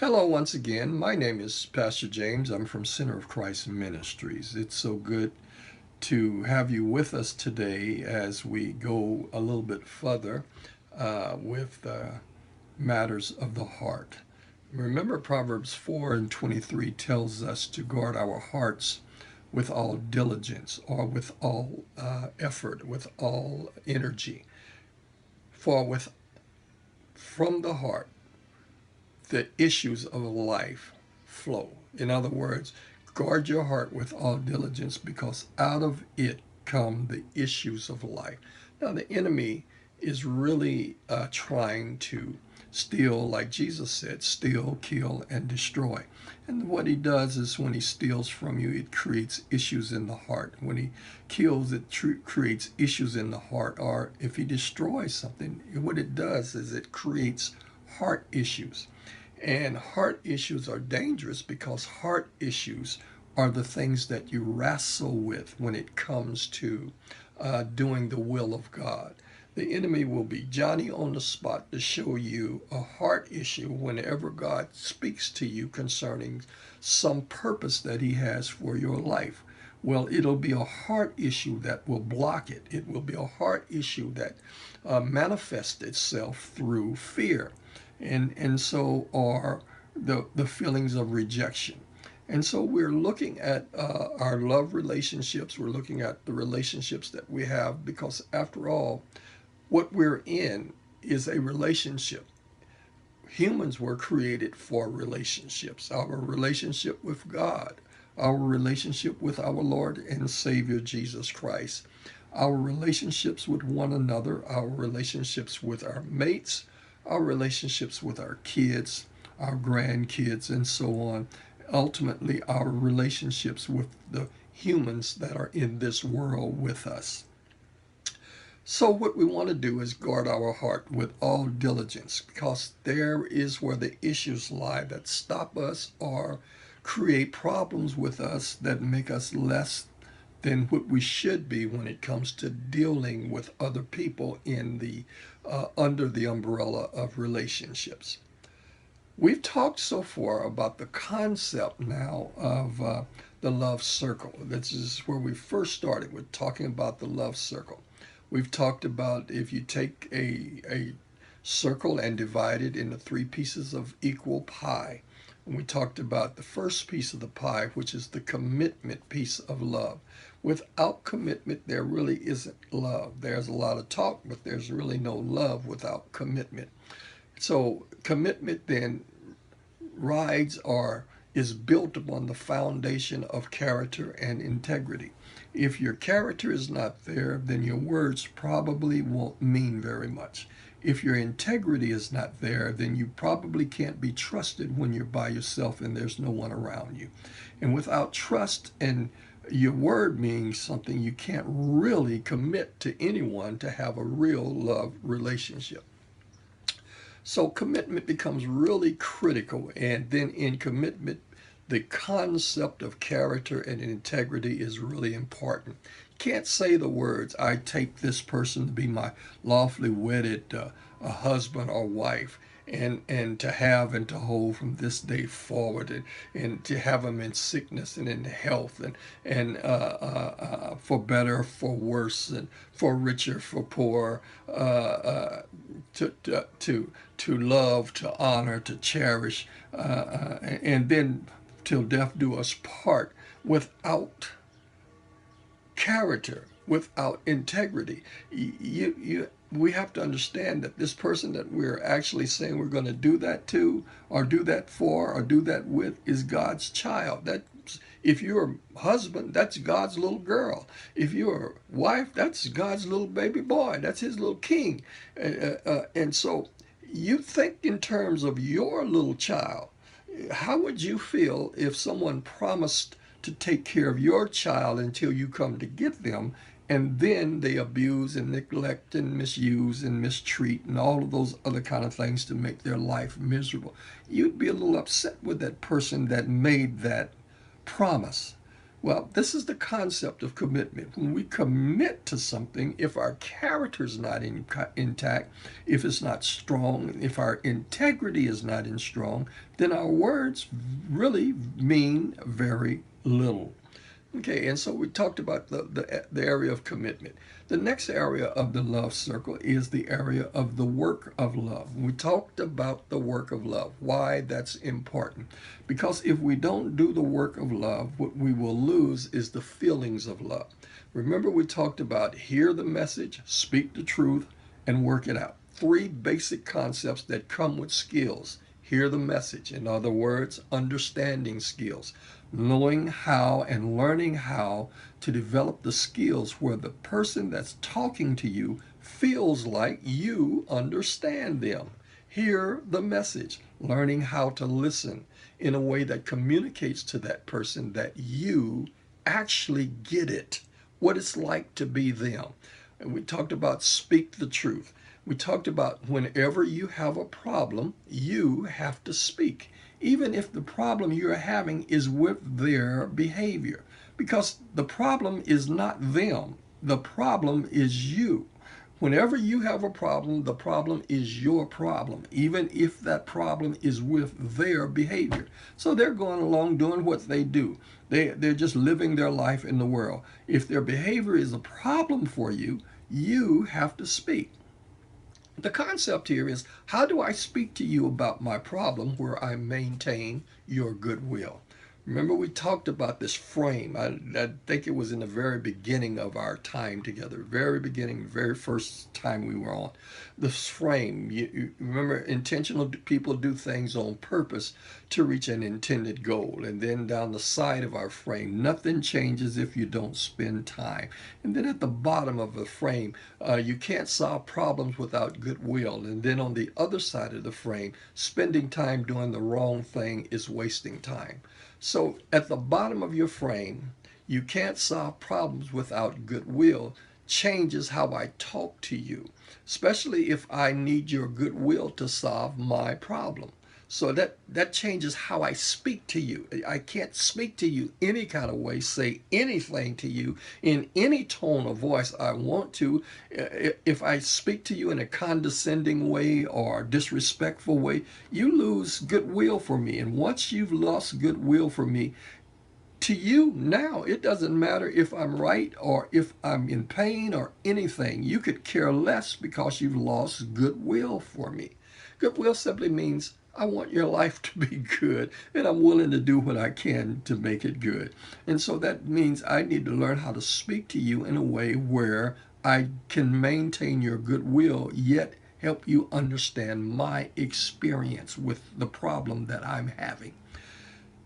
Hello, once again. My name is Pastor James. I'm from Center of Christ Ministries. It's so good to have you with us today as we go a little bit further with matters of the heart. Remember, Proverbs 4 and 23 tells us to guard our hearts with all diligence or with all effort, with all energy. For from the heart the issues of life flow. In other words, guard your heart with all diligence because out of it come the issues of life. Now, the enemy is really trying to steal, like Jesus said, steal, kill, and destroy. And what he does is when he steals from you, it creates issues in the heart. When he kills, it creates issues in the heart. Or if he destroys something, what it does is it creates heart issues. And heart issues are dangerous because heart issues are the things that you wrestle with when it comes to doing the will of God. The enemy will be Johnny on the spot to show you a heart issue whenever God speaks to you concerning some purpose that he has for your life. Well, it'll be a heart issue that will block it. It will be a heart issue that manifests itself through fear and so are the feelings of rejection. And so we're looking at our love relationships. We're looking at the relationships that we have because, after all, what we're in is a relationship. Humans were created for relationships. Our relationship with God, our relationship with our Lord and Savior Jesus Christ, our relationships with one another, our relationships with our mates, our relationships with our kids, our grandkids, and so on. Ultimately, our relationships with the humans that are in this world with us. So, what we want to do is guard our heart with all diligence because there is where the issues lie that stop us or create problems with us that make us less than what we should be when it comes to dealing with other people in the under the umbrella of relationships. We've talked so far about the concept now of the love circle. This is where we first started with talking about the love circle. We've talked about if you take a circle and divide it into three pieces of equal pie. And we talked about the first piece of the pie, which is the commitment piece of love. Without commitment, there really isn't love. There's a lot of talk, but there's really no love without commitment. So commitment then rides or is built upon the foundation of character and integrity. If your character is not there, then your words probably won't mean very much. If your integrity is not there, then you probably can't be trusted when you're by yourself and there's no one around you. And without trust and your word means something, you can't really commit to anyone to have a real love relationship. So commitment becomes really critical, and then in commitment, the concept of character and integrity is really important. You can't say the words, I take this person to be my lawfully wedded husband or wife, and to have and to hold from this day forward, and to have them in sickness and in health, and for better, for worse, and for richer, for poor, to, to, to love, to honor, to cherish, and then till death do us part without character, without integrity. We have to understand that this person that we're actually saying we're going to do that to, or do that for, or do that with, is God's child. That if you're a husband, that's God's little girl. If you're a wife, that's God's little baby boy. That's his little king. And so you think in terms of your little child. How would you feel if someone promised to take care of your child until you come to get them, and then they abuse and neglect and misuse and mistreat and all of those other kind of things to make their life miserable? You'd be a little upset with that person that made that promise. Well, this is the concept of commitment. When we commit to something, if our character is not intact, if it's not strong, if our integrity is not in strong, then our words really mean very little. Okay, and so we talked about the area of commitment. The next area of the love circle is the area of the work of love. We talked about the work of love, why that's important. Because if we don't do the work of love, what we will lose is the feelings of love. Remember, we talked about hear the message, speak the truth, and work it out. Three basic concepts that come with skills. Hear the message, in other words, understanding skills, knowing how and learning how to develop the skills where the person that's talking to you feels like you understand them. Hear the message, learning how to listen in a way that communicates to that person that you actually get it, what it's like to be them. And we talked about speak the truth. We talked about whenever you have a problem, you have to speak, even if the problem you're having is with their behavior, because the problem is not them. The problem is you. Whenever you have a problem, the problem is your problem, even if that problem is with their behavior. So they're going along doing what they do. They're just living their life in the world. If their behavior is a problem for you, you have to speak. The concept here is how do I speak to you about my problem where I maintain your goodwill? Remember, we talked about this frame. I think it was in the very beginning of our time together, very beginning, very first time we were on. This frame, you remember, intentional people do things on purpose to reach an intended goal. And then down the side of our frame, nothing changes if you don't spend time. And then at the bottom of the frame, you can't solve problems without goodwill. And then on the other side of the frame, spending time doing the wrong thing is wasting time. So at the bottom of your frame, you can't solve problems without goodwill. Changes how I talk to you, especially if I need your goodwill to solve my problem. So that changes how I speak to you. I can't speak to you any kind of way, say anything to you in any tone of voice I want to. If I speak to you in a condescending way or disrespectful way, you lose goodwill for me. And once you've lost goodwill for me, to you now, it doesn't matter if I'm right or if I'm in pain or anything. You could care less because you've lost goodwill for me. Goodwill simply means I want your life to be good, and I'm willing to do what I can to make it good. And so that means I need to learn how to speak to you in a way where I can maintain your goodwill, yet help you understand my experience with the problem that I'm having.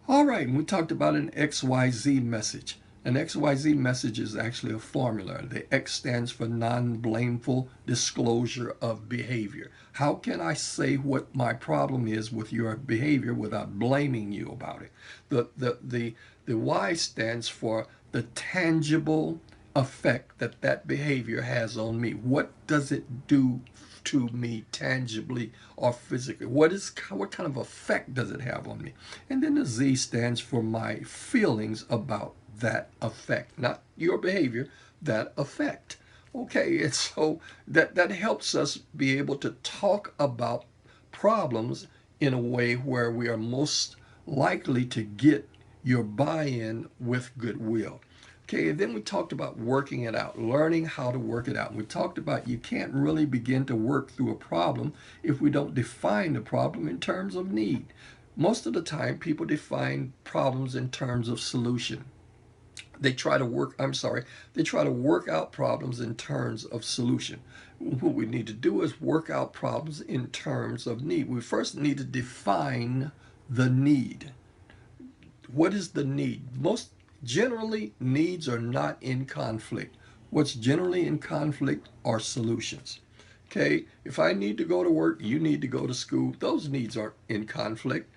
All right, and we talked about an XYZ message. An XYZ message is actually a formula. The X stands for non-blameful disclosure of behavior. How can I say what my problem is with your behavior without blaming you about it? The Y stands for the tangible effect that behavior has on me. What does it do to me tangibly or physically? What kind of effect does it have on me? And then the Z stands for my feelings about that effect, not your behavior, that effect. Okay, and so that helps us be able to talk about problems in a way where we are most likely to get your buy-in with goodwill. Okay, and then we talked about working it out, learning how to work it out. We talked about you can't really begin to work through a problem if we don't define the problem in terms of need. Most of the time, people define problems in terms of solution. They try to work out problems in terms of solution. What we need to do is work out problems in terms of need. We first need to define the need. What is the need? Most generally, needs are not in conflict. What's generally in conflict are solutions. Okay, if I need to go to work, you need to go to school, those needs aren't in conflict.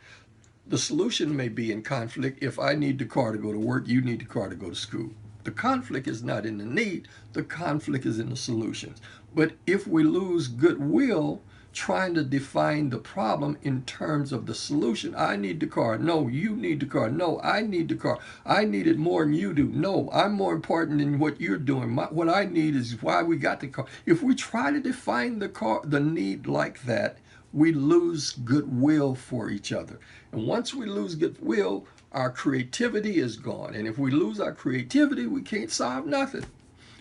The solution may be in conflict. If I need the car to go to work, you need the car to go to school. The conflict is not in the need, the conflict is in the solutions. But if we lose goodwill trying to define the problem in terms of the solution. I need the car. No, you need the car. No, I need the car. I need it more than you do. No, I'm more important than what you're doing. What I need is why we got the car. If we try to define the need like that, we lose goodwill for each other. And once we lose goodwill, our creativity is gone. And if we lose our creativity, we can't solve nothing.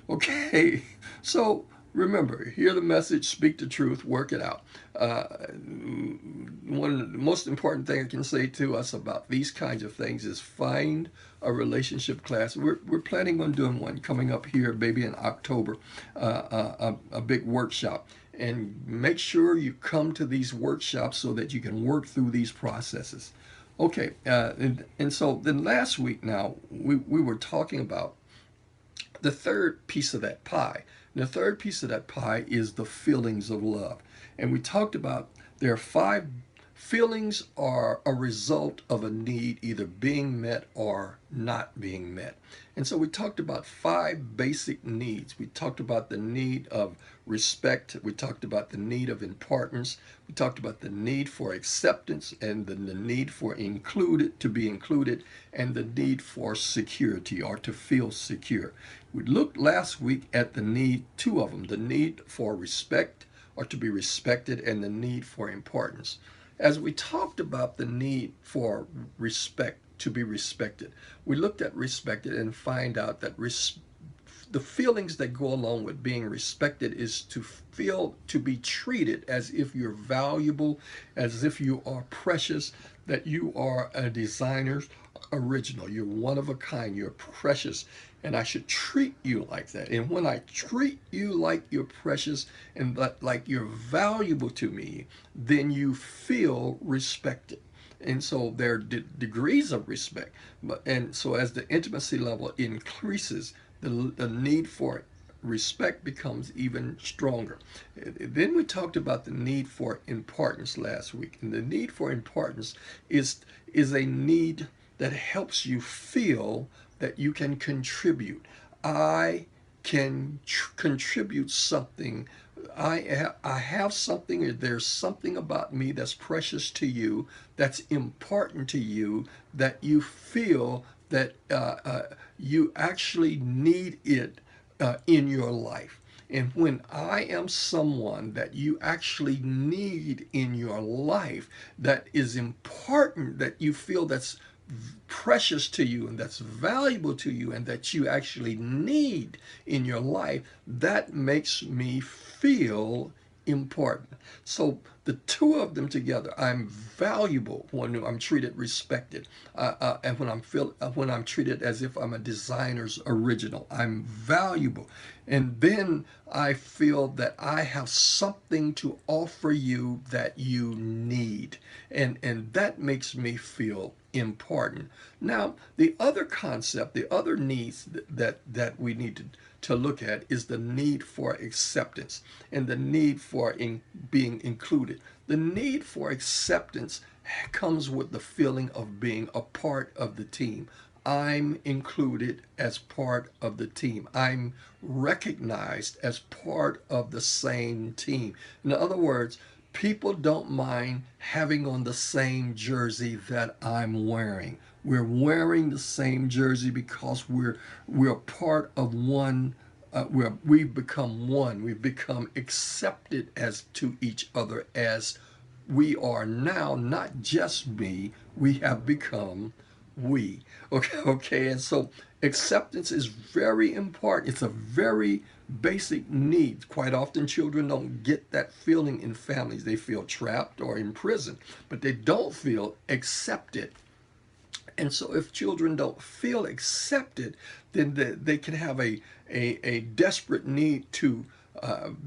Okay, so remember, hear the message, speak the truth, work it out. One of the most important thing I can say to us about these kinds of things is find a relationship class. We're planning on doing one coming up here, maybe in October, a big workshop. And make sure you come to these workshops so that you can work through these processes. Okay, and so then last week now, we were talking about the third piece of that pie. And the third piece of that pie is the feelings of love. And we talked about there are 5 feelings are a result of a need either being met or not being met. And so we talked about 5 basic needs. We talked about the need of respect. We talked about the need of importance. We talked about the need for acceptance and the need for to be included, and the need for security or to feel secure. We looked last week at the need, 2 of them, the need for respect or to be respected, and the need for importance. As we talked about the need for respect, to be respected, we looked at respected and find out that the feelings that go along with being respected is to feel, to be treated as if you're valuable, as if you are precious, that you are a designer's original, you're one of a kind, you're precious, and I should treat you like that. And when I treat you like you're precious and like you're valuable to me, then you feel respected. And so there are degrees of respect. And so as the intimacy level increases, the need for respect becomes even stronger. Then we talked about the need for importance last week. And the need for importance is a need that helps you feel that you can contribute. I can contribute something. I have something, or there's something about me that's precious to you, that's important to you, that you feel that you actually need it in your life. And when I am someone that you actually need in your life, that is important, that you feel that's precious to you and that's valuable to you and that you actually need in your life, that makes me feel important. So the 2 of them together, I'm valuable when I'm treated respected, and when I'm treated as if I'm a designer's original, I'm valuable. And then I feel that I have something to offer you that you need, and that makes me feel important. Now, the other concept, the other needs that we need to look at is the need for acceptance and the need for being included. The need for acceptance comes with the feeling of being a part of the team. I'm included as part of the team. I'm recognized as part of the same team. In other words, people don't mind having on the same jersey that I'm wearing. We're wearing the same jersey because we're part of one. We've become one. We've become accepted as to each other as we are now. Not just me. We have become we. Okay. And so acceptance is very important. It's a very basic need. Quite often children don't get that feeling in families. They feel trapped or imprisoned, but they don't feel accepted. And so if children don't feel accepted, then they can have a desperate need to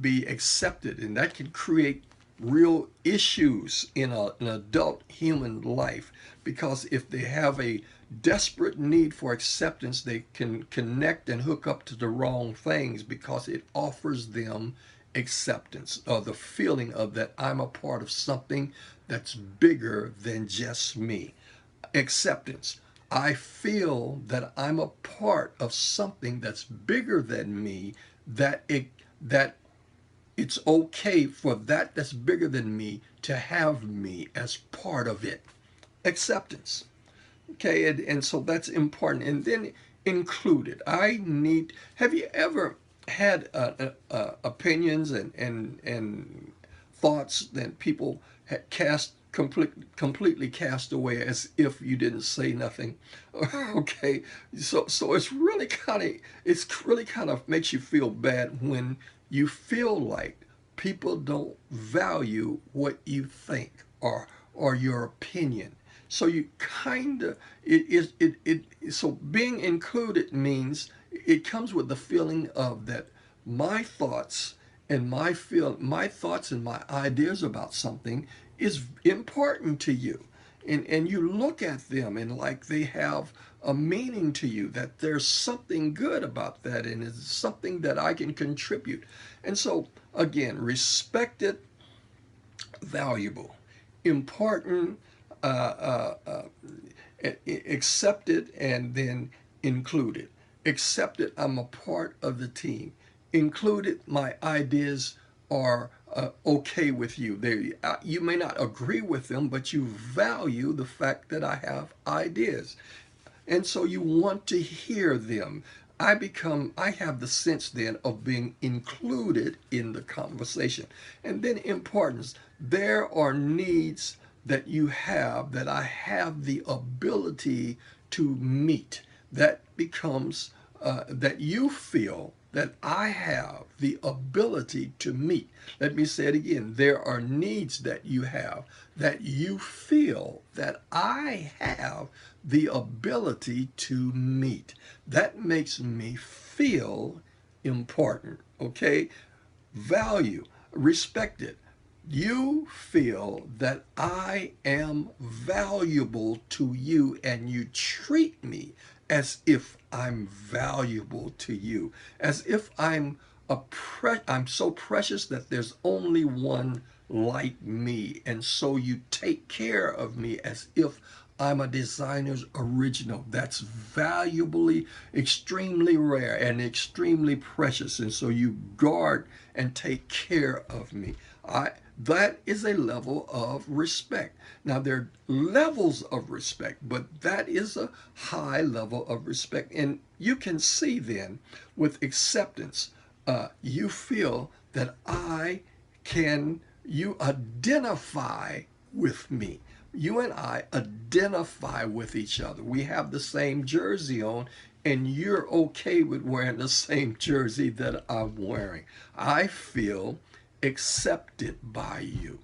be accepted. And that can create real issues in an adult human life, because if they have a desperate need for acceptance, they can connect and hook up to the wrong things because it offers them acceptance, or the feeling of that I'm a part of something that's bigger than just me. Acceptance. I feel that I'm a part of something that's bigger than me, that It's okay for that that's bigger than me to have me as part of it. Acceptance. Okay, and so that's important. And then included. Have you ever had opinions and thoughts that people had completely cast away as if you didn't say nothing? Okay, so it's really kind of makes you feel bad when you feel like people don't value what you think or your opinion. So you kind of it is it so being included means it comes with the feeling of that my thoughts my thoughts and my ideas about something is important to you, and you look at them and like they have a meaning to you, that there's something good about that and it's something that I can contribute. And so again, respected, valuable, important, uh, uh, uh, accepted, and then included. Accepted, I'm a part of the team. Included, my ideas are okay with you. You may not agree with them, but you value the fact that I have ideas. And so you want to hear them. I have the sense then of being included in the conversation. And then importance. There are needs that you have that I have the ability to meet. That becomes that you feel that I have the ability to meet. Let me say it again. There are needs that you have that you feel that I have the ability to meet. That makes me feel important, okay? Value, respected. You feel that I am valuable to you and you treat me as if I'm valuable to you, as if I'm so precious that there's only one like me, and so you take care of me as if I'm a designer's original. That's valuably, extremely rare and extremely precious, and so you guard and take care of me. I That is a level of respect. Now there are levels of respect, but that is a high level of respect, and you can see then with acceptance, you feel that you identify with me. You and I identify with each other. We have the same jersey on, and you're okay with wearing the same jersey that I'm wearing. I feel accepted by you.